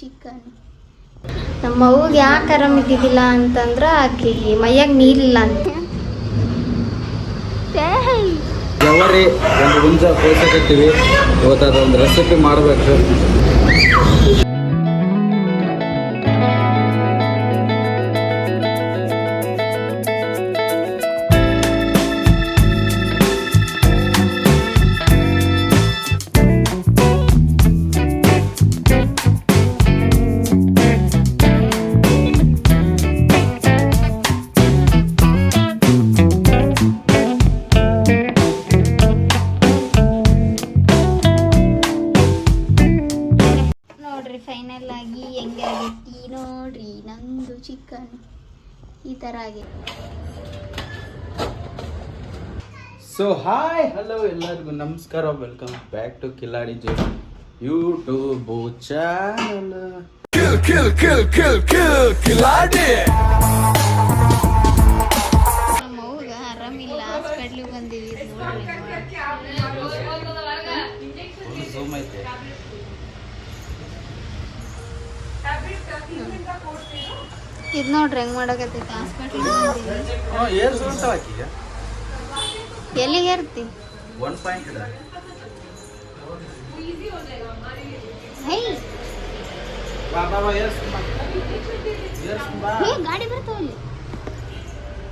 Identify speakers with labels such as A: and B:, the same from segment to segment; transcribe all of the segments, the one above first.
A: Chicken. ನಮ್ಮ ಅವ್ಗೆ ಯಾಕೆ ಆರಾಮ ಇದ್ದಿದ್ದಿಲ್ಲ ಅಂತಂದ್ರೆ ಆಕೆಗೆ ಮೈಯಾಗ ನೀರಿಲ್ಲ ಅಂತ.
B: ಜವರಿ ಒಂದು ಹುಂಜ ಕೋಸಕತ್ತೀವಿ. ಇವತ್ತು ಅದೊಂದು ರೆಸಿಪಿ ಮಾಡಬೇಕು.
A: ಫೈನಲ್ ಆಗಿ ಹೆಂಗೆ ಆಗೈತಿ ನೋಡ್ರಿ ನಂದು ಚಿಕನ್ ಈ ಥರ ಆಗಿದೆ.
B: ಸೊ ಹಾಯ್ ಹಲೋ ಎಲ್ಲರಿಗೂ ನಮಸ್ಕಾರ, welcome back to Kiladi J YouTube channel.
A: ನಮ್ಮ ಅವ್ಗ ಆರಾಮಿಲ್ಲ, ಹಾಸ್ಪಿಟ್ಲಿಗೆ ಬಂದೀವಿ. ಇದು ನೋಡ್ರಿ ಹೆಂಗ್ ಮಾಡಕತ್ತೈತಿ. ಹಾಸ್ಪಿಟ್ಲಿಗೆ ಎಲ್ಲಿಗೆ ಏರ್ತಿ? ಗಾಡಿ ಬರ್ತಾವಲ್ಲಿ.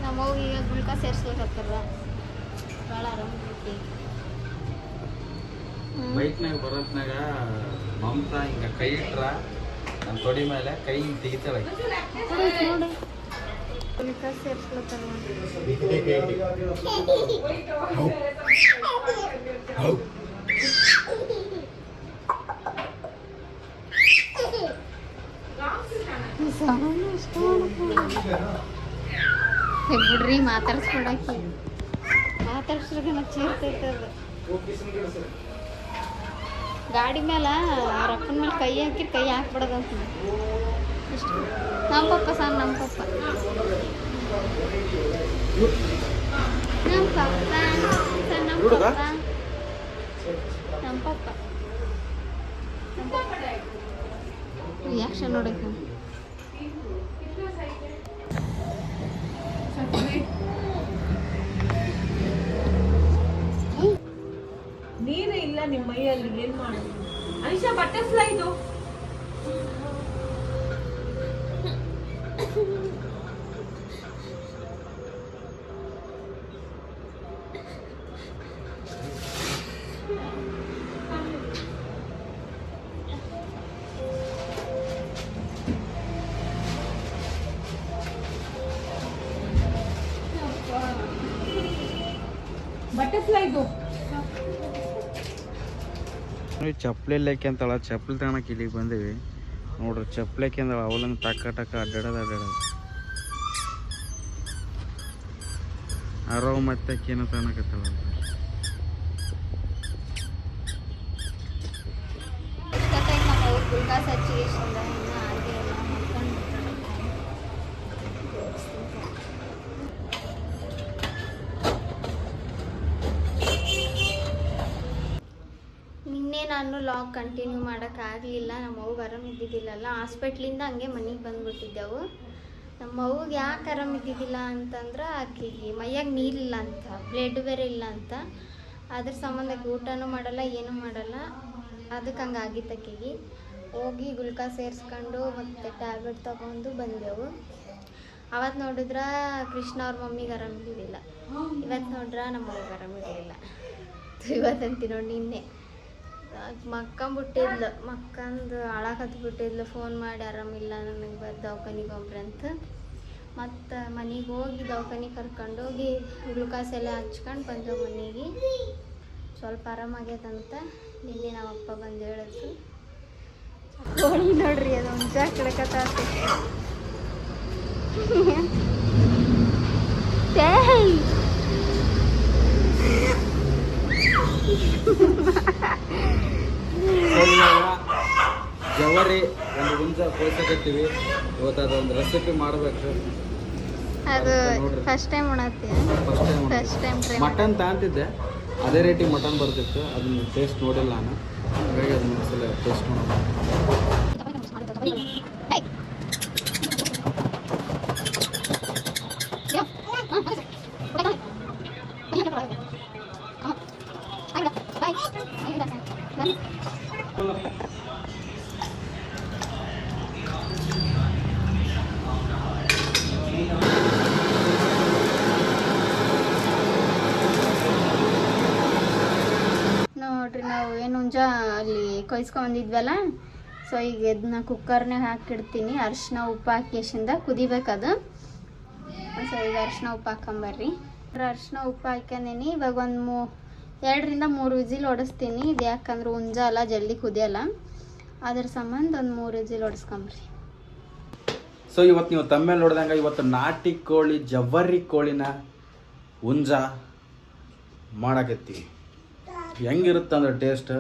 A: ನಮ್ಮ ಅವ್ಗೆ ಈಗ ಗುಳ್ಕ ಸೇರ್ಸ್ಲಿಕ್ಕತ್ತಾರ. ಭಾಳ ಆರಾಮೈತಿ.
B: ಬೈಕ್ನಾಗ ಬರೋತ್ನಾಗ ಮಮತಾ ಹಿಂಗ ಕೈ ಇಟ್ರ ನನ್ನ ತೊಡಿ ಮೇಲೆ ಕೈ ತೆಗಿತಾಳೆ.
A: ನೋಡಿ ಗುಳ್ಕ ಸೇರ್ಸ್ಲತ್ತಾರ. ಬಿಡ್ರಿ ಮಾತಾಡ್ಸ್ಕೊಡಾಕಿ, ಮಾತಾಡ್ಸ್ರಿಗೆ ಚೀರ್ತೈತದ. ಗಾಡಿ ಮೇಲೆ ರೊಕ್ಕನ ಮೇಲೆ ಕೈ ಹಾಕಿ ಕೈ ಹಾಕ್ಬಿಡೋದಂತ. ಇಷ್ಟು ನಮ್ಮ ಪಪ್ಪ ಸಣ್ಣ, ನಮ್ಮ ಪಪ್ಪ ನಮ್ಮ ಪಪ್ಪ ಸಣ್ಣ, ನಮ್ಮ ಪಪ್ಪ ನಮ್ಮ ಪಪ್ಪ ನಮ್ಮ ಪಪ್ಪ ರಿಯಾಕ್ಷನ್ ನೋಡಕ್ಕೆ.
C: ನೀರೇ ಇಲ್ಲ ನಿಮ್ಮ ಮೈಯಲ್ಲಿ, ಏನ್ ಮಾಡೋದು? ಅನಿಶಾ ಬಟರ್ಫ್ಲೈ ಇದು ಬಟರ್ಫ್ಲೈ ಇದು.
B: ಚಪ್ಪಲಿ ಇಲ್ಲಕ್ಕೆ ಅಂತಳ, ಚಪ್ಪಲಿ ತಗೊಳಕ್ಕೆ ಇಲ್ಲಿಗೆ ಬಂದೀವಿ ನೋಡ್ರಿ. ಚಪ್ಪಲಿಕ್ಕೆ ಅಂದಳ ಅವಲನ್ನು ಟಕ್ಕ ಟಕ್ಕ ಅಡ್ಡಾಡೋದು. ಅರವ್ ಮತ್ತೆ ಏನೋ ತಗೊಳಕತ್ತಳ.
A: ನಿನ್ನೆ ನಾನು ಲಾಗ್ ಕಂಟಿನ್ಯೂ ಮಾಡೋಕ್ಕಾಗಲಿಲ್ಲ. ನಮ್ಮ ಅವ್ಗೆ ಆರಾಮ ಇದ್ದಿದ್ದಿಲ್ಲಲ್ಲ, ಹಾಸ್ಪಿಟ್ಲಿಂದ ಹಂಗೆ ಮನೆಗೆ ಬಂದುಬಿಟ್ಟಿದ್ದೆವು. ನಮ್ಮ ಅವ್ಗೆ ಯಾಕೆ ಆರಾಮ ಇದ್ದಿದ್ದಿಲ್ಲ ಅಂತಂದ್ರೆ ಆಕೆಗೆ ಮೈಯಾಗ ನೀರಿಲ್ಲ ಅಂತ, ಬ್ಲಡ್ ಬೇರೆ ಇಲ್ಲ ಅಂತ. ಅದ್ರ ಸಂಬಂಧಕ್ಕೆ ಊಟನೂ ಮಾಡಲ್ಲ, ಏನೂ ಮಾಡಲ್ಲ. ಅದಕ್ಕೆ ಹಂಗೆ ಆಗಿತ್ತು ಆಕೆಗೆ. ಹೋಗಿ ಗುಳ್ಕ ಸೇರಿಸ್ಕೊಂಡು ಮತ್ತು ಟ್ಯಾಬ್ಲೆಟ್ ತೊಗೊಂಡು ಬಂದೆವು. ಅವತ್ತು ನೋಡಿದ್ರೆ ಕೃಷ್ಣ ಅವ್ರ ಮಮ್ಮಿಗೆ ಆರಾಮಿದ್ದಿಲ್ಲ. ಇವತ್ತು ನೋಡ್ರೆ ನಮ್ಮ ಅವ್ಗೆ ಆರಾಮಿದ್ದಿಲ್ಲ. ಇವತ್ತಂತಿ ನೋಡಿ ನಿನ್ನೆ ಮಕ್ಕಂಬಿಟ್ಟಿದ್ಲು. ಮಕ್ಕಂದು ಹಾಳಾಕತ್ಬಿಟ್ಟಿದ್ಲು. ಫೋನ್ ಮಾಡಿ ಆರಾಮಿಲ್ಲ ನನಗೆ ದವಾಖಾನಿಗೆ ಹೋಗ್ರಿ ಅಂತ. ಮತ್ತು ಮನೆಗೆ ಹೋಗಿ ದವಾಖಾನಿಗೆ ಕರ್ಕೊಂಡೋಗಿ ಗ್ಲುಕಾಸ್ ಎಲ್ಲ ಹಚ್ಕೊಂಡು ಬಂದೆವು ಮನೆಗೆ. ಸ್ವಲ್ಪ ಆರಾಮಾಗ್ಯದಂತ ನಿನ್ನೆ ನಮ್ಮ ಅಪ್ಪ ಬಂದು ಹೇಳಿದ್ರು. ಕೋಳಿ ನೋಡ್ರಿ, ಅದು ಹುಂಜ ಕಿಡಕತ್ತೈತಿ.
B: ಜವರಿ ಒಂದು ಹುಂಜ ಕೋಸಕತ್ತೀವಿ. ಇವತ್ತು ಅದೊಂದು ರೆಸಿಪಿ ಮಾಡಬೇಕು.
A: ಅದು first time first time
B: mutton ತಗೊಂತಿದ್ದೆ, ಅದೇ ರೇಟಿಗೆ ಮಟನ್ ಬರ್ತಿತ್ತು. ಅದನ್ನ ಟೇಸ್ಟ್ ನೋಡಿಲ್ಲ ನಾನು, ಹಾಗಾಗಿ ಅದನ್ನ ಒಂದ್ಸಲ ಟೇಸ್ಟ್ ಮಾಡೋಣ.
A: ನೋಡ್ರಿ ನಾವು ಏನು ಹುಂಜ ಅಲ್ಲಿ ಕೊಯ್ಸ್ಕೊಂಬಂದಿದ್ವಲ್ಲ, ಸೊ ಈಗ ಇದನ್ನ ಕುಕ್ಕರ್ನಾಗ ಹಾಕಿಡ್ತೀನಿ. ಅರಿಶಿನ ಉಪ್ಪು ಹಾಕಿ ಎಷ್ಟಿಂದ ಕುದಿಬೇಕದು. ಸೊ ಈಗ ಅರಿಶಿನ ಉಪ್ಪು ಹಾಕೊಂಬರ್ರಿ. ಅರಿಶಿನ ಉಪ್ಪು ಹಾಕ್ಯಂದೀನಿ. ಇವಾಗ ಒಂದು 2 ರಿಂದ 3 ವಿಜಿಲ್ ಹೊಡಿಸ್ತೀನಿ. ಇದು ಯಾಕಂದ್ರೆ ಹುಂಜ ಅಲ್ಲ, ಜಲ್ದಿ ಕುದಿಯಲ್ಲ. ಅದ್ರ ಸಂಬಂಧ ಒಂದು 3 ವಿಜಿಲ್ ಹೊಡಿಸ್ಕೊಂಬ್ರಿ.
B: ಸೊ ಇವತ್ತು ನೀವು ತಮ್ಮೇಲೆ ನೋಡ್ದಂಗೆ ಇವತ್ತು ನಾಟಿ ಕೋಳಿ ಜವ್ವರಿ ಕೋಳಿನ ಹುಂಜ ಮಾಡಕತ್ತೀವಿ. ಹೆಂಗಿರುತ್ತೆ ಅಂದ್ರೆ ಟೇಸ್ಟ್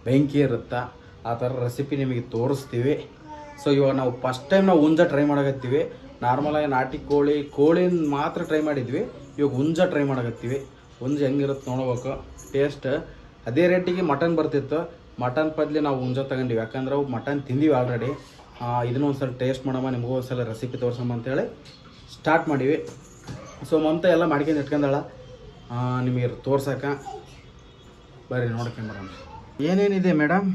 B: ಬೆಂಕಿ ಇರುತ್ತಾ ಆ ಥರ ರೆಸಿಪಿ ನಿಮಗೆ ತೋರಿಸ್ತೀವಿ. ಸೊ ಇವಾಗ ನಾವು ಫಸ್ಟ್ ಟೈಮ್ ನಾವು ಹುಂಜ ಟ್ರೈ ಮಾಡಕತ್ತೀವಿ. ನಾರ್ಮಲಾಗಿ ನಾಟಿ ಕೋಳಿನ ಮಾತ್ರ ಟ್ರೈ ಮಾಡಿದ್ವಿ. ಇವಾಗ ಹುಂಜ ಟ್ರೈ ಮಾಡಕತ್ತೀವಿ. ಹುಂಜ ಹೆಂಗಿರುತ್ತೆ ನೋಡ್ಬೇಕು. ಟೇಸ್ಟ್ ಅದೇ ರೇಟಿಗೆ ಮಟನ್ ಬರ್ತಿತ್ತು. ಮಟನ್ ಬದಲಿ ನಾವು ಹುಂಜ ತಗೊಂಡಿವಿ, ಯಾಕಂದ್ರೆ ಅವು ಮಟನ್ ತಿಂದೀವಿ ಆಲ್ರೆಡಿ. ಇದನ್ನೂ ಒಂದ್ಸಲ ಟೇಸ್ಟ್ ಮಾಡಮ್ಮ, ನಿಮಗೂ ಒಂದ್ಸಲ ರೆಸಿಪಿ ತೋರ್ಸಮ್ಮ ಅಂತೇಳಿ ಸ್ಟಾರ್ಟ್ ಮಾಡೀವಿ. ಸೊ ಮಮತಾ ಎಲ್ಲ ಮಾಡ್ಕೊಂಡು ಇಟ್ಕೊಂಡಾಳ ನಿಮಗೆ ತೋರ್ಸಕ್ಕ. ಬರ್ರಿ ನೋಡ್ಕೊಂಬರೋಣ. ಏನೇನಿದೆ ಮೇಡಮ್?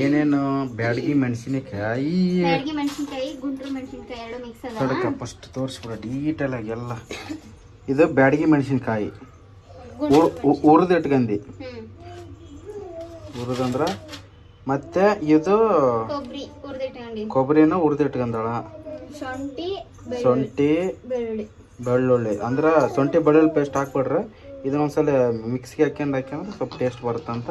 B: ಏನೇನು? ಬ್ಯಾಡಗಿ ಮೆಣಸಿನಕಾಯಿ,
A: ಗುಂಟೂರು ಮೆಣಸಿನಕಾಯಿ ಎರಡು ಮಿಕ್ಸ್ ಅದ.
B: ಅದಕ್ಕೆ ಫಸ್ಟ್ ತೋರಿಸ್ಬಿಡ ಡೀಟೇಲ್ ಆಗಿ ಎಲ್ಲ. ಇದು ಬ್ಯಾಡಗಿ ಮೆಣಸಿನಕಾಯಿ ಹುರಿದು ಇಟ್ಕಂದು, ಹುರಿದಂದ್ರೆ ಮತ್ತೆ ಇದು ಕೊಬ್ಬರಿನ ಹುರಿದು ಇಟ್ಕೊಂಡಾಳ. ಶುಂಠಿ ಬೆಳ್ಳುಳ್ಳಿ ಅಂದ್ರೆ ಶುಂಠಿ ಬೆಳ್ಳುಳ್ಳಿ ಪೇಸ್ಟ್ ಹಾಕ್ಬಿಡ್ರೆ ಇದನ್ನೊಂದ್ಸಲ ಮಿಕ್ಸಿಗೆ ಹಾಕ್ಯಂದ್ರೆ ಸ್ವಲ್ಪ ಟೇಸ್ಟ್ ಬರುತ್ತಂತ.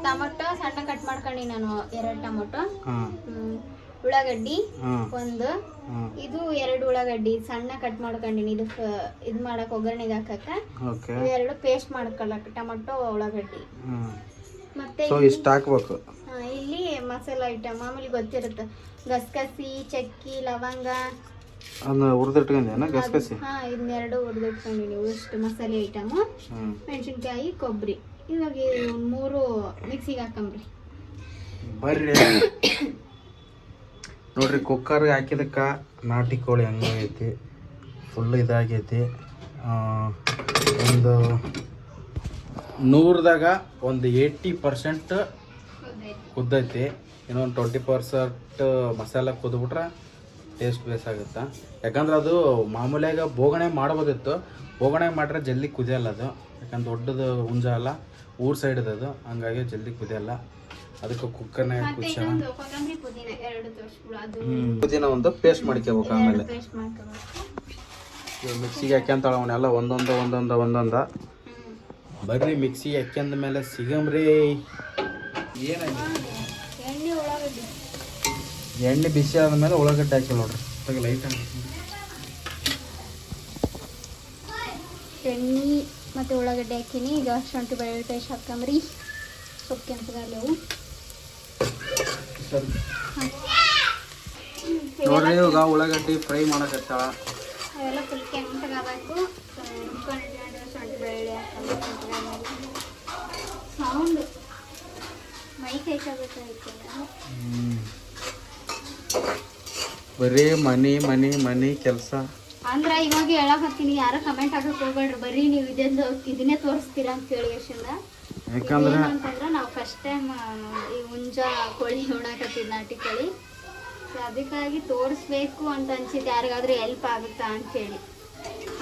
A: ಟೊಮೊಟೊ ಸಣ್ಣ ಕಟ್ ಮಾಡ್ಕೊಂಡಿ ನಾನು 2 ಟೊಮೊಟೊ, ಉಳ್ಳಾಗಡ್ಡಿ ಒಂದು, ಇದು 2 ಉಳ್ಳಾಗಡ್ಡಿ ಸಣ್ಣ ಕಟ್ ಮಾಡ್ಕೊಂಡಿನಿ. ಇದು ಮಾಡಕ್ ಒಗ್ಗರಣೆಗೆ ಹಾಕಕ್ಕ 2 ಪೇಸ್ಟ್ ಮಾಡ್ಕೊಳಕ್ ಟೊಮೊಟೊ ಉಳ್ಳಾಗಡ್ಡಿ. ಮತ್ತೆ
B: ಇಷ್ಟ ಹಾಕ್ಬೇಕು.
A: ಇಲ್ಲಿ ಮಸಾಲಾ ಐಟಮ್ ಮಾಮೂಲಿ ಗೊತ್ತಿರುತ್ತೆ, ಗಸಗಸಿ, ಚಕ್ಕಿ, ಲವಂಗ
B: ಅದನ್ನ ಹುರಿದಿಟ್ಕೊಂಡೇನ ಗಸಗಸಿ?
A: ಇದನ್ನೆರಡು ಹುರಿದಿಟ್ಕೊಂಡಿನಿ. ಇಷ್ಟು ಮಸಾಲೆ ಐಟಮ್, ಮೆಣಸಿನ್ಕಾಯಿ, ಕೊಬ್ಬರಿ. ಇವಾಗ 3 ಮಿಕ್ಸಿಗೆ ಹಾಕಂಬ್ರಿ.
B: ಬರ್ರಿ ನೋಡ್ರಿ, ಕುಕ್ಕರ್ಗೆ ಹಾಕಿದಕ್ಕ ನಾಟಿ ಕೋಳಿ ಹಂಗಾಗೈತಿ, ಫುಲ್ ಇದಾಗೈತಿ. ಒಂದು 100ದಾಗ ಒಂದು 80% ಕುದ್ದೈತಿ. ಇನ್ನೊಂದು 20% ಮಸಾಲೆ ಕುದ್ಬಿಟ್ರೆ ಟೇಸ್ಟ್ ಬೇಸಾಗುತ್ತೆ. ಯಾಕಂದ್ರೆ ಅದು ಮಾಮೂಲಿಯಾಗ ಬೋಗಣೆ ಮಾಡ್ಬೋದಿತ್ತು. ಬೋಗಣೆ ಮಾಡ್ರೆ ಜಲ್ದಿ ಕುದಿಯಲ್ಲ ಅದು, ಯಾಕಂದ್ರೆ ದೊಡ್ಡದು ಹುಂಜ ಅಲ್ಲ, ಊರ್ ಸೈಡ್ ಅದು, ಹಂಗಾಗಿ ಜಲ್ದಿ ಕುದಿಯಲ್ಲ. ಅದಕ್ಕೆ ಕುಕ್ಕರ್ನಾಗ ಕುದಿಸೋಣ. ಪುದೀನ ಒಂದು ಪೇಸ್ಟ್ ಮಾಡ್ಕೋಬೇಕು. ಆಮೇಲೆ ಮಿಕ್ಸಿಗೆ ಹಾಕ್ಯಂತಾಳ ಅವನ್ನೆಲ್ಲ ಒಂದೊಂದ. ಬರ್ರಿ ಮಿಕ್ಸಿಗೆ ಹಾಕ್ಯಂದ ಮೇಲೆ ಸಿಗಮ್ರಿ. ಏನಾಗಿದೆ? ಎಣ್ಣೆ ಬಿಸಿ ಆದ್ಮೇಲೆ ಉಳ್ಳಾಗಡ್ಡೆ ಹಾಕಿ ನೋಡ್ರಿ. ಲೈಟ್
A: ಎಣ್ಣೆ ಮತ್ತು ಉಳ್ಳಾಗಡ್ಡೆ ಹಾಕಿನಿ. ಈಗ ಶುಂಠಿ ಬೆಳ್ಳುಳ್ಳಿ ಪೇಸ್ಟ್ ಹಾಕಂಬ್ರಿ. ಸ್ವಲ್ಪ ಕೆಂಪಗಾಗಲಿ ಅವು
B: ನೋಡ್ರಿ. ಇವಾಗ ಉಳ್ಳಾಗಡ್ಡಿ ಫ್ರೈ ಮಾಡಕತ್ತಾಳ.
A: ಅವೆಲ್ಲ ಫುಲ್ ಕೆಂಪಗಾಗಬೇಕು. ಶುಂಠಿ ಬೆಳ್ಳುಳ್ಳಿ ಹಾಕಂದ್ರೆ ಸೌಂಡ್ ಮೈ ಕೈಕಾಗಬೇಕಾಗಿತ್ತು.
B: ಬರೀ ಮನಿ ಕೆಲಸ
A: ಅಂದ್ರೆ ಇವಾಗ ಹೇಳಕತ್ತೀನಿ, ಯಾರ ಕಮೆಂಟ್ ಹಾಕಕ್ ಹೋಗ್ಬೇಡ್ರಿ. ಬರೀ ನೀವು ಇದನ್ನೇ ತೋರಿಸ್ತೀರಾ ಅಂತ ಹೇಳಿ ಯಶಿಂದ.
B: ಯಾಕಂದ್ರೆ
A: ಅಂತಂದ್ರೆ ನಾವು ಫಸ್ಟ್ ಟೈಮ್ ಈ ಹುಂಜ ಕೋಳಿ ನೋಡಕತ್ತಿದ್ ನಾಟಿ ಕೋಳಿ. ಅದಕ್ಕಾಗಿ ತೋರಿಸ್ಬೇಕು ಅಂತ ಅನ್ಸಿದ್ದು, ಯಾರಿಗಾದ್ರೂ ಹೆಲ್ಪ್ ಆಗುತ್ತಾ ಅಂತ ಹೇಳಿ.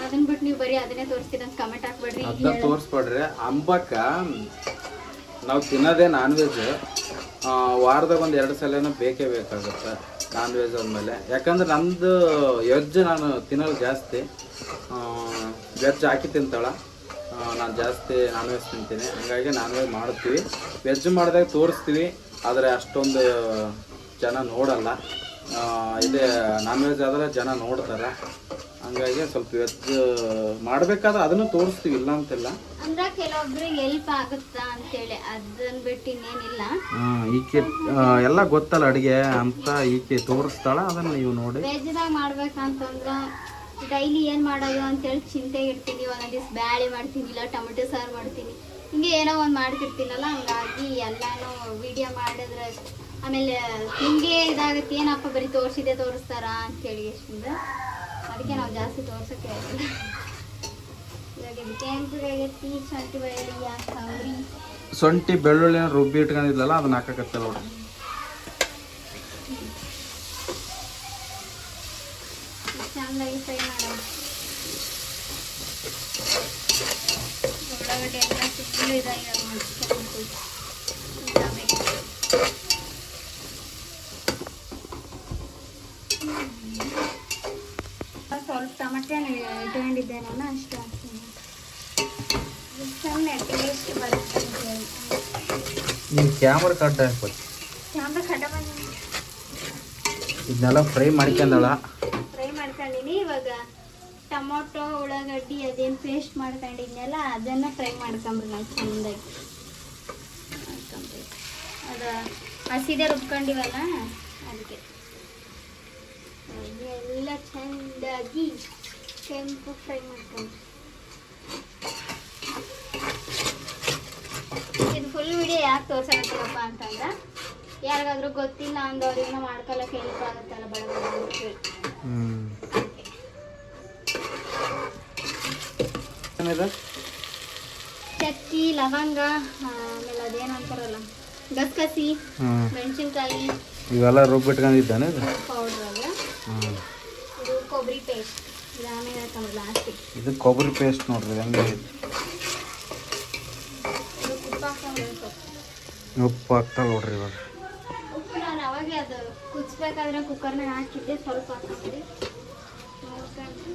A: ಅದನ್ನ ಬಿಟ್ಟು ನೀವು ಬರೀ ಅದನ್ನೇ ತೋರಿಸ್ತೀರ ಅಂತ ಕಮೆಂಟ್ ಹಾಕ್ಬೇಡ್ರಿ.
B: ಅದನ್ನ ತೋರಿಸ್ಬೇಡ್ರಿ. ಅಂಬಕ್ಕ ನಾವು ತಿನ್ನೋದೇ ನಾನ್ ವೆಜ್. ವಾರದಾಗ ಒಂದು 2 ಸಲನೂ ಬೇಕೇ ಬೇಕಾಗುತ್ತೆ ನಾನ್ ವೆಜ್ ಆದಮೇಲೆ. ಯಾಕಂದ್ರೆ ನಮ್ಮದು ವೆಜ್ ನಾನು ತಿನ್ನೋದು ಜಾಸ್ತಿ. ವೆಜ್ ಹಾಕಿ ತಿಂತಾಳ, ನಾನು ಜಾಸ್ತಿ ನಾನ್ ವೆಜ್ ತಿಂತೀನಿ. ಹಂಗಾಗಿ ನಾನ್ ವೆಜ್ ಮಾಡ್ತೀವಿ. ವೆಜ್ ಮಾಡಿದಾಗ ತೋರಿಸ್ತೀವಿ, ಆದರೆ ಅಷ್ಟೊಂದು ಜನ ನೋಡಲ್ಲ. ಇದೇ ನಾನ್ ವೆಜ್ ಆದರೆ ಜನ ನೋಡ್ತಾರೆ. ಹಂಗಾಗಿ ಸ್ವಲ್ಪ ವೆಜ್ ಮಾಡ್ಬೇಕಾದ್ರೆ ಅದನ್ನು ತೋರಿಸ್ತೀವಿ, ಇಲ್ಲ ಅಂತಿಲ್ಲ.
A: ಅಂದ್ರೆ ಕೆಲವೊಬ್ರಿಗೆ ಹೆಲ್ಪ್ ಆಗುತ್ತಾ ಅಂತೇಳಿ, ಅದನ್ನ ಬಿಟ್ಟು ಇನ್ನೇನಿಲ್ಲ.
B: ಈಕೆ ಎಲ್ಲ ಗೊತ್ತಲ್ಲ ಅಡುಗೆ ಅಂತ ಈಕೆ ತೋರಿಸ್ತಾಳ, ಅದನ್ನ ನೀವು ನೋಡಿ.
A: ವೆಜ್ದಾಗ ಮಾಡ್ಬೇಕಂತಂದ್ರೆ ಡೈಲಿ ಏನು ಮಾಡೋದು ಅಂತೇಳಿ ಚಿಂತೆ ಇರ್ತೀನಿ. ಒಂದೊಂದು ದಿವ್ಸ ಬ್ಯಾಳೆ ಮಾಡ್ತೀನಿ, ಇಲ್ಲ ಟೊಮೆಟೊ ಸಾರು ಮಾಡ್ತೀನಿ, ಹಿಂಗೆ ಏನೋ ಒಂದು ಮಾಡ್ತಿರ್ತೀನಲ್ಲ, ಹಂಗಾಗಿ ಎಲ್ಲಾನು ವಿಡಿಯೋ ಮಾಡಿದ್ರೆ ಆಮೇಲೆ ನಿಮಗೆ ಇದಾಗುತ್ತೆ, ಏನಪ್ಪ ಬರೀ ತೋರಿಸ್ತಾರ ಅಂತೇಳಿ ಎಷ್ಟಿಂದ, ಅದಕ್ಕೆ ನಾವು ಜಾಸ್ತಿ ತೋರ್ಸೋಕ್ಕೆ ಆಗಿಲ್ಲ. ಇವಾಗ ಇದು ಕೆಂಪಗಾಗೈತಿ, ಶುಂಠಿ ಬೆಳ್ಳುಳ್ಳಿ ಹಾಕವ್ರಿ.
B: ಶುಂಠಿ ಬೆಳ್ಳುಳ್ಳಿ ರುಬ್ಬಿ ಇಟ್ಕೊಂಡಿದ್ಲಲ್ಲ ಅದನ್ನ ಹಾಕಕತ್ತಲ್ಲ ನೋಡ್ರಿ.
A: ಚೆನ್ನಾಗಿ ಫ್ರೈ ಮಾಡೋಣ. ಉಳ್ಳಾಗಡ್ಡೆ ಎಲ್ಲ ಫುಲ್ ಇದಾಗಿ ಮಾಡ್ಕೊಂಡು ಸ್ವಲ್ಪ ಟೊಮೆಟೊ ಇಟ್ಕೊಂಡಿದ್ದೆ ನಾನು, ಅಷ್ಟು ಹಾಕ್ತೀನಿ. ಸುಮ್ಮನೆ ಟೇಸ್ಟ್ ಬರುತ್ತೆ ಅಂತ ಹೇಳಿ.
B: ನೀವು ಕ್ಯಾಮ್ರಾ ಕಡ್ಡ ಹಾಕ್ಬೋದು.
A: ಕ್ಯಾಮ್ರಾ ಕಡ್ಡ ಬಂದಿನಿ,
B: ಇದನ್ನೆಲ್ಲ ಫ್ರೈ ಮಾಡ್ಕೊಂಡಳ.
A: ಫ್ರೈ ಮಾಡ್ಕೊಂಡಿನಿ. ಇವಾಗ ಟೊಮೊಟೊ ಉಳ್ಳಾಗಡ್ಡಿ ಅದೇನು ಪೇಸ್ಟ್ ಮಾಡ್ಕೊಂಡಿದ್ನಲ್ಲ ಅದನ್ನು ಫ್ರೈ ಮಾಡ್ಕೊಂಬ್ರಿ ನಾವು ಚೆಂದಾಗಿ. ಅದು ಹಸಿದೆ ರುಬ್ಕೊಂಡಿವಲ್ಲ ಅದಕ್ಕೆ ಎಲ್ಲ ಚೆಂದಾಗಿ ಕೆಂಪು ಫ್ರೈ ಮಾಡ್ಕೊಂಡು. ಇದು ಫುಲ್ ವಿಡಿಯೋ ಯಾಕೆ ತೋರ್ಸಕತ್ತೀರಪ್ಪ ಅಂತಂದ್ರೆ ಯಾರಿಗಾದ್ರೂ ಗೊತ್ತಿಲ್ಲ ಅಂದವ್ರಿಗೆ ಮಾಡ್ಕೊಳಕ್ಕೆ ಹೆಲ್ಪ್ ಆಗುತ್ತಲ್ಲ ಬಡ ಹೇಳಿ. ಚಕ್ಕಿ ಲವಂಗ ಆಮೇಲೆ ಅದೇನಂತಾರಲ್ಲ ಗಸಗಸಿ ಮೆಣಸಿನ್ಕಾಯಿ
B: ಇವೆಲ್ಲ ರುಬ್ಬಿಟ್ಕೊಂಡಿದ್ದಾನೆ
A: ಪೌಡ್ರ್ ಅಲ್ಲ. ಇದು ಕೊಬ್ಬರಿ ಪೇಸ್ಟ್, ಇದು ಆಮೇಲೆ ಹಾಕಂದ್ರೆ ಲಾಸ್ಟಿಗೆ.
B: ಇದು ಕೊಬ್ಬರಿ ಪೇಸ್ಟ್ ನೋಡ್ರಿ ಹೆಂಗೆ.
A: ಇದು ಉಪ್ಪು ಹಾಕೊಂಡ್ರೆ
B: ಉಪ್ಪು ಹಾಕ್ತಾ ನೋಡ್ರಿ. ಇವಾಗ
A: ಉಪ್ಪು ನಾನು ಅವಾಗೆ ಅದು ಕುದಿಸ್ಬೇಕಾದ್ರೆ ಕುಕ್ಕರ್ನಾಗ ಹಾಕಿದ್ದೆ, ಸ್ವಲ್ಪ ಹಾಕಿದ್ರಿ ನೋಡ್ಕೊಂಡು.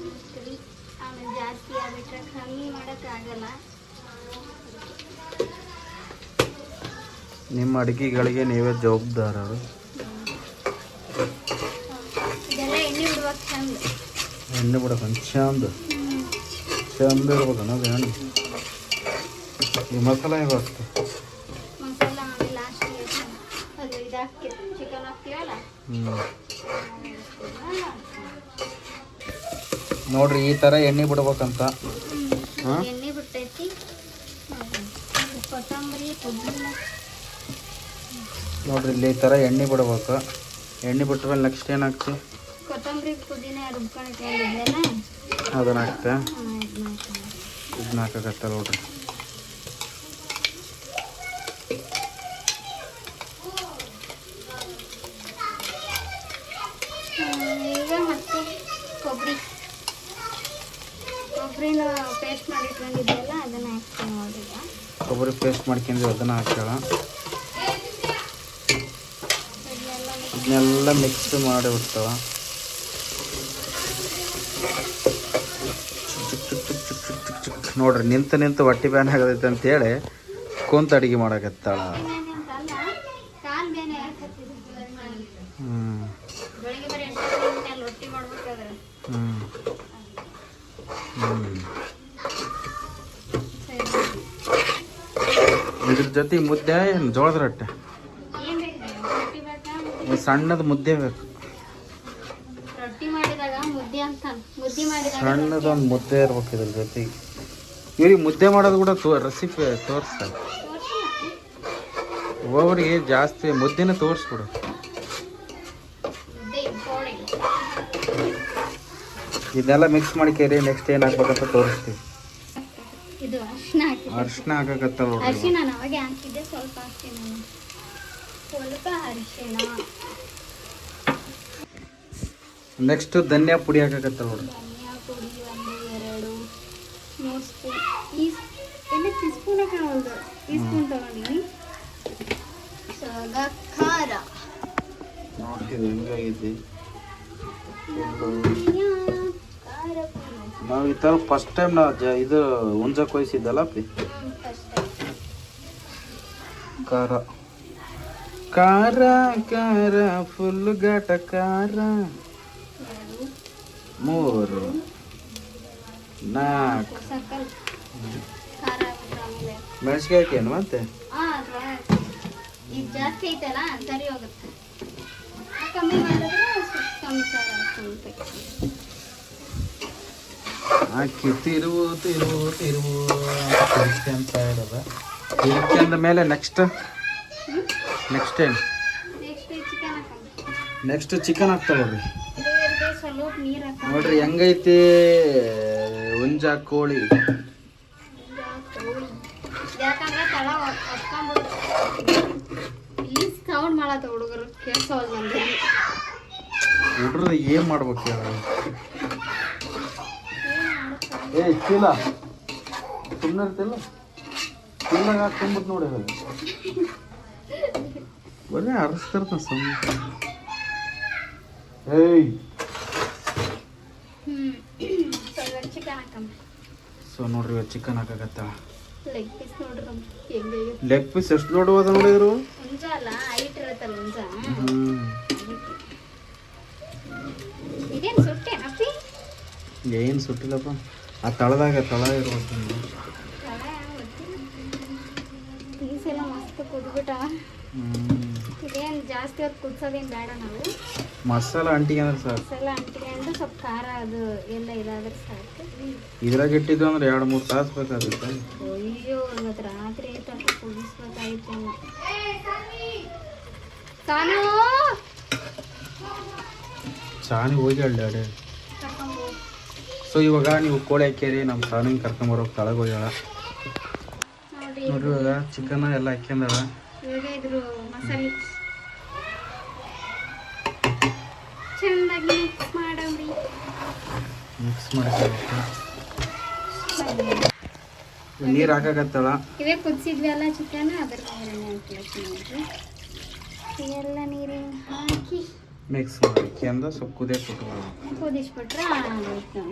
A: ಆಮೇಲೆ ಜಾಸ್ತಿ ಆಗ್ಬಿಟ್ರೆ ಕಮ್ಮಿ ಮಾಡೋಕ್ಕಾಗಲ್ಲ.
B: ನಿಮ್ಮ ಅಡುಗೆಗಳಿಗೆ ನೀವೇ ಜವಾಬ್ದಾರರು.
A: ಇದೆಲ್ಲ ಎಣ್ಣೆ ಬಿಡುವಾಗ ಚಂದ,
B: ಎಣ್ಣೆ ಬಿಡೋದು ಚಂದ ಚಂದ ಇರ್ಬೇಕು ಅನ್ನೋದು ಎಣ್ಣೆ. ಈ ಮಸಾಲೆ ಹೇಗೆ ಅಷ್ಟು
A: ಮಸಾಲ ಆಮೇಲೆ ಲಾಸ್ಟಿಗೆ ಅದು ಇದು ಹಾಕಿ ಚಿಕನ್ ಹಾಕ್ತೀವಲ್ಲ
B: ನೋಡ್ರಿ ಈ ಥರ ಎಣ್ಣೆ ಬಿಡ್ಬೇಕಂತ.
A: ಎಣ್ಣೆ ಬಿಟ್ಟೈತಿ. ಕೊತ್ತಂಬರಿ ಪುದೀನ
B: ನೋಡ್ರಿ ಇಲ್ಲಿ ಈ ಥರ ಎಣ್ಣೆ ಬಿಡ್ಬೇಕು. ಎಣ್ಣೆ ಬಿಟ್ಟ ಮೇಲೆ ನೆಕ್ಸ್ಟ್ ಏನು ಹಾಕ್ತಿ?
A: ಕೊತ್ತಂಬರಿ ಪುದೀನ ರುಬ್ಕೊಂಡಿದ್ದೆಲ್ಲ
B: ಅದನ್ನ ಹಾಕ್ತೆ. ಇದನ್ನ ಹಾಕಕತ್ತ ನೋಡ್ರಿ.
A: ಈಗ ಮತ್ತೆ ಕೊಬ್ಬರಿನ ಪೇಸ್ಟ್ ಮಾಡಿಟ್ಕೊಂಡಿದ್ದೆಲ್ಲ ಅದನ್ನು ಹಾಕ್ತೀನಿ ನೋಡ್ರಿ.
B: ಕೊಬ್ಬರಿ ಪೇಸ್ಟ್ ಮಾಡ್ಕೊಂಡ್ವಿ ಅದನ್ನು ಹಾಕ್ಯಾಳ. ಇದನ್ನೆಲ್ಲ ಮಿಕ್ಸ್ ಮಾಡಿ ಬಿಡ್ತಾವ. ನೋಡ್ರಿ ನಿಂತು ಹೊಟ್ಟೆ ಬ್ಯಾನ್ ಆಗತೈತೆ ಅಂತೇಳಿ ಕುಂತ ಅಡುಗೆ ಮಾಡಕತ್ತಾಳ. ಇದ್ರ ಜೊತೆ ಮುದ್ದೆ ಏನು ಜೋಳದ ರೊಟ್ಟೆ? ಸಣ್ಣದು ಮುದ್ದೆ ಬೇಕು. ಸಣ್ಣದೊಂದು ಮುದ್ದೆ ಇರ್ಬೇಕು ಇದ್ರ ಜೊತೆಗೆ. ಇವ್ರಿಗೆ ಮುದ್ದೆ ಮಾಡೋದು ಕೂಡ ರೆಸಿಪಿ ತೋರಿಸ್ತಾರೆ. ಒಬ್ಬೊಬ್ರಿಗೆ ಜಾಸ್ತಿ ಮುದ್ದೆನ ತೋರಿಸ್ಬಿಡು. ಇದನ್ನೆಲ್ಲ ಮಿಕ್ಸ್ ಮಾಡ್ಕೇರಿ ನೆಕ್ಸ್ಟ್ ಏನು ಹಾಕ್ಬೇಕಂತ ತೋರಿಸ್ತೀವಿ. ಅರಿಶಿನ ಹಾಕಕತ್ತ ನೋಡ್ರಿ.
A: ಅರಿಶಿನ ಅವಾಗೆ ಹಾಕಿದ್ದೆ, ಸ್ವಲ್ಪ ಹಾಕ್ತೀನಿ ನಾನು. ಸ್ವಲ್ಪ ಅರಿಶಿನ.
B: ನೆಕ್ಸ್ಟ್ ಧನಿಯಾ ಪುಡಿ ಹಾಕಕತ್ತ ನೋಡ್ರಿ.
A: ಧನಿಯಾ ಪುಡಿ 1 2 3 ಸ್ಪೂನ್. ಎಲ್ಲ ಟೀಸ್ಪೂನ್ ಹಾಕೋದು, ಟೀಸ್ಪೂನ್ ತಗೊಂಡಿನಿ. ಖಾರ
B: ನೋಡ್ರಿ ಹೆಂಗಾಗಿದೆ. ನಾವು ಈ ಥರ ಫಸ್ಟ್ ಟೈಮ್ ನಾವು ಇದು ಹುಂಜ ಕೊಯ್ಸಿದ್ದಲ್ಲ ಖಾರ ಖಾರ ಖಾರ ಫುಲ್ ಘಾಟ ಖಾರ. 3 4 ಮೆಣಸಿಗೆ ಹಾಕೇನು ಮತ್ತೆ?
A: ಈಗ ಜಾಸ್ತಿ ಐತಲ್ಲ ಸರಿ ಹೋಗುತ್ತೆ. ಕಮ್ಮಿ ಮಾಡಿದ್ರೆ ಕಮ್ಮಿ ಖಾರ ಹಾಕ್ಬೇಕು.
B: ಹಾಕಿ ತಿರುವು ಅಂತ ಇರೋದು. ಇದಕ್ಕೆ ಅಂದ ಮೇಲೆ ನೆಕ್ಸ್ಟ್ ಏನು ನೆಕ್ಸ್ಟ್ ಚಿಕನ್ ಹಾಕ್ತಾವೆ
A: ಸ್ವಲ್ಪ ನೀರು ಹಾಕ
B: ನೋಡ್ರಿ ಹೆಂಗೈತಿ ಹುಂಜ ಕೋಳಿ.
A: ಯಾಕಂದ್ರೆ ತಳ ಹೊತ್ಕೊಂಡ್ಬಿಡುತ್ತೆ. ಇಲ್ಲಿ ಸೌಂಡ್ ಮಾಡತ್ತ ಹುಡುಗರು ಕೇಳಿಸೋದು ಬಂದು
B: ಹುಡ್ರದ್ದು ಏನು ಮಾಡ್ಬೇಕು ಹೇಳ. ಏ ಚೀಲ ಸುಮ್ಮನೆ ಇರ್ತಿಲ್ಲ, ಚೀಲಾಗ ಹಾಕೊಂಬಿಟ್ಟು ನೋಡಿ ಬರೀ ಅರಸ್ತಿರ್ತ ಸುಮ್ಮನೆ. ಏಯ್
A: ಚಿಕನ್ ಹಾಕಮ್ಮ.
B: ಸೊ ನೋಡ್ರಿ ಇವತ್ತು ಚಿಕನ್ ಹಾಕಾಕತ್ತಾಳ.
A: ಲೆಗ್ ಪೀಸ್ ನೋಡ್ರಿ ಹೆಂಗೆ
B: ಲೆಗ್ ಪೀಸ್ ಎಷ್ಟು ದೊಡ್ಡವಾದ ನೋಡಿದ್ರು.
A: ಹುಂಜ ಅಲ್ಲ ಹೈಟ್ ಇರತ್ತಲ್ಲ ಹುಂಜ. ಇದೇನು ಸುಟ್ಟೇನಪ್ಪಿ?
B: ಏನು ಸುಟ್ಟಿಲ್ಲಪ್ಪ, ಆ ತಳದಾಗ ತಳ ಇರ್ಬೇಕು.
A: ಪೀಸ್ ಎಲ್ಲ ಮಸ್ತ್ ಕುದ್ಬಿಟ್ಟ. ಇದೇನು ಜಾಸ್ತಿ ಹೊತ್ತು ಕುದಿಸೋದೇನು ಬೇಡ ನಾವು.
B: ಮಸಾಲ ಅಂಟಿಗೆ ಅಂದ್ರೆ ಸಾಕು.
A: ಮಸಾಲ ಅಂಟಿಕೊಂಡು ಸ್ವಲ್ಪ ಖಾರ ಅದು ಎಲ್ಲ ಇದಾದ್ರೆ ಸಾಕು.
B: ಇದ್ರಾಗ ಇಟ್ಟಿದ್ದು ಅಂದ್ರೆ 2-3 ತಾಸು ಬೇಕಾಗುತ್ತೆ.
A: ಅಯ್ಯೋ ಇವತ್ತು ರಾತ್ರಿ ಆಯ್ತು ಕುದಿಸ್ಬೇಕಾಯ್ತು. ಸಾನು
B: ಸಾನಿ ಹೋಗಿ ಅಡ್ಡಾಡೆ. ಸೊ ಇವಾಗ ನೀವು ಕೋಳಿ ಹಾಕ್ಯಾರಿ, ನಮ್ಮ ಸಾನಿಗೆ ಕರ್ಕೊಂಬರೋಕೆ ತಳಗೆ ಹೋಗ್ಯಾಳ. ನೋಡ್ರಿ ಇವಾಗ ಚಿಕನ್ ಎಲ್ಲ ಹಾಕ್ಯಂದಾಳ.
A: ಇವಾಗ ಇದ್ರ ಮಸಾಲೆ ಚೆನ್ನಾಗಿ ಮಿಕ್ಸ್ ಮಾಡಮ್ರಿ.
B: ಮಿಕ್ಸ್ ಮಾಡಿ ನೀರು ಹಾಕಾಕತ್ತಾಳ.
A: ಇವೇ ಕುದಿಸಿದ್ವಿ ಅಲ್ಲ ಚಿಕನ್, ಅದ್ರ ನೋಡ್ರಿ ಎಲ್ಲ ನೀರಿನ ಹಾಕಿ
B: ಮಿಕ್ಸ್ ಮಾಡಿ ಅಂದ ಸ್ವಲ್ಪ ಕುದಿಯಕ್ಕೆ ಬಿಟ್ಟು
A: ಕುದಿಸ್ಬಿಟ್ರೆ ಆಗೋಯ್ತು.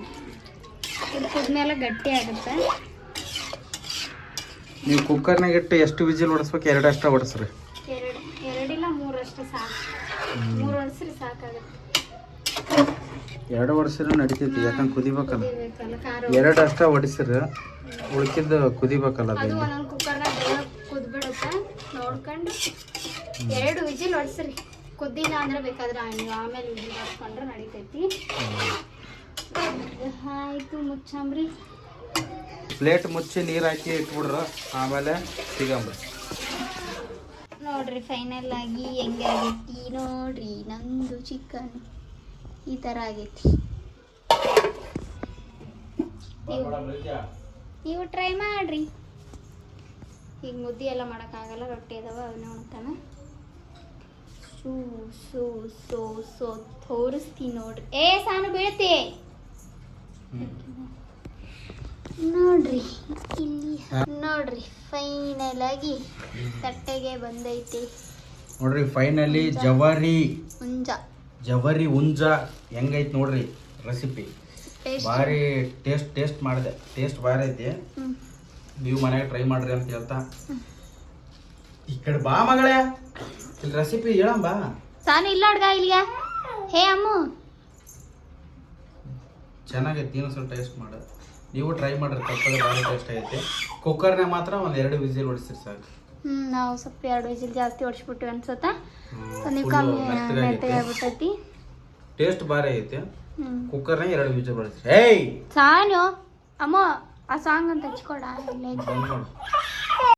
A: ಇದು ಕುದ್ಮೇಲೆ ಗಟ್ಟಿ ಆಗುತ್ತೆ.
B: ನೀವು ಕುಕ್ಕರ್ನಾಗ ಇಟ್ಟು ಎಷ್ಟು ವಿಜಿಲ್ ಹೊಡಿಸ್ಬೇಕು? 2 ಅಷ್ಟೇ ಹೊಡಿಸ್ರಿ.
A: ಎರಡಿಲ್ಲ 3 ಅಷ್ಟೇ ಸಾಕು. 3 ಹೊಡಿಸ್ರಿ ಸಾಕಾಗುತ್ತೆ.
B: 2 ಹೊಡಿಸಿದ್ರೆ ನಡಿತೈತಿ, ಯಾಕಂದ್ರೆ ಕುದಿಬೇಕಲ್ಲ.
A: ಕುದಿಬೇಕಲ್ಲ ಖಾರ.
B: 2 ಅಷ್ಟೇ ಹೊಡಿಸಿದ್ರೆ ಉಳ್ಕಿದ್ದು ಕುದಿಬೇಕಲ್ಲ.
A: ಅದು ಒಂದೊಂದು ಕುಕ್ಕರ್ನಾಗ ಕುದ್ಬಿಡುತ್ತೆ ನೋಡ್ಕೊಂಡು 2 ವಿಜಿಲ್ ಹೊಡ್ಸ್ರಿ. ಕುದ್ದಿಲ್ಲ ಅಂದ್ರೆ ಬೇಕಾದ್ರೆ ನೀವು ಆಮೇಲೆ ವಿಜಿಲ್ ಹೊಡ್ಸ್ಕೊಂಡ್ರೆ ನಡಿತೈತಿ. ಆಯ್ತು ಮುಚ್ಚಂಬ್ರಿ.
B: ಪ್ಲೇಟ್ ಮುಚ್ಚಿ ನೀರು ಹಾಕಿ ಇಟ್ಬಿಡ್ರ, ಆಮೇಲೆ ಸಿಗಂಬ್ರಿ.
A: ನೋಡ್ರಿ ಫೈನಲ್ ಆಗಿ ಹೆಂಗೆ ಆಗೈತಿ ನೋಡ್ರಿ. ನಂದು ಚಿಕನ್ ಈ ಥರ ಆಗೈತಿ. ನೀವು ಟ್ರೈ ಮಾಡ್ರಿ. ಈಗ ಮುದ್ದೆ ಎಲ್ಲ ಮಾಡೋಕ್ಕಾಗಲ್ಲ, ರೊಟ್ಟಿ ಅದಾವ ಅವನ್ನ ಉಣ್ತಾನ. ಸೋ ಸೋ ಸೋ ಸೋ ತೋರಿಸ್ತೀನಿ ನೋಡ್ರಿ. ಏ ಸಾನು ಬೀಳ್ತಿ ನೋಡ್ರಿ. ಇಲ್ಲಿ ನೋಡ್ರಿ ಫೈನಲ್ ಆಗಿ ತಟ್ಟೆಗೆ ಬಂದೈತಿ
B: ನೋಡ್ರಿ. ಫೈನಲಿ ಜವಾರಿ ಹುಂಜ ಹೆಂಗೈತಿ ನೋಡ್ರಿ. ರೆಸಿಪಿ ಭಾರಿ ಟೇಸ್ಟ್ ಮಾಡಿದೆ. ಟೇಸ್ಟ್ ಭಾರಿ ಐತಿ. ನೀವು ಮನೆಗೆ ಟ್ರೈ ಮಾಡ್ರಿ ಅಂತ ಹೇಳ್ತಾ ಈ ಕಡೆ ಬಾ ಮಗಳೇ, ಇಲ್ಲಿ ರೆಸಿಪಿ ಹೇಳಂಬ.
A: ಸಾನು ಇಲ್ಲ ಹುಡ್ಗ ಇಲ್ಲಿಯ. ಹೇ ಅಮ್ಮು
B: ಚೆನ್ನಾಗೈತಿ, ನೀನು ಸ್ವಲ್ಪ ಟೇಸ್ಟ್ ಮಾಡು. ನೀವು ಟ್ರೈ ಮಾಡ್ರಿ, ತಪ್ಪದೆ ಭಾರಿ ಟೇಸ್ಟ್ ಆಗೈತಿ. ಕುಕ್ಕರ್ನಾಗ ಮಾತ್ರ 1-2 ವಿಸಿಲ್ ಹೊಡಿಸ್ರಿ ಸಾಕು.
A: ನಾವು ಸ್ವಲ್ಪ 2 ವಿಸಿಲ್ ಜಾಸ್ತಿ ಹೊಡ್ಸ್ಬಿಟ್ವಿ ಅನ್ಸುತ್ತ. ನೀವು ಕಮ್ಮಿ ಮೆತ್ತಗೆ ಆಗ್ಬಿಟ್ಟೈತಿ.
B: ಟೇಸ್ಟ್ ಭಾರಿ ಐತಿ. ಕುಕ್ಕರ್ನಾಗ 2 ವಿಸಿಲ್ ಹೊಡಿಸ್ರಿ. ಏಯ್
A: ಸಾನು ಅಮ್ಮ ಆ ಸಾಂಗ್ ಅಂತ ಹಚ್ಕೊಡ.
B: ಬಂದ್ ಮಾಡು.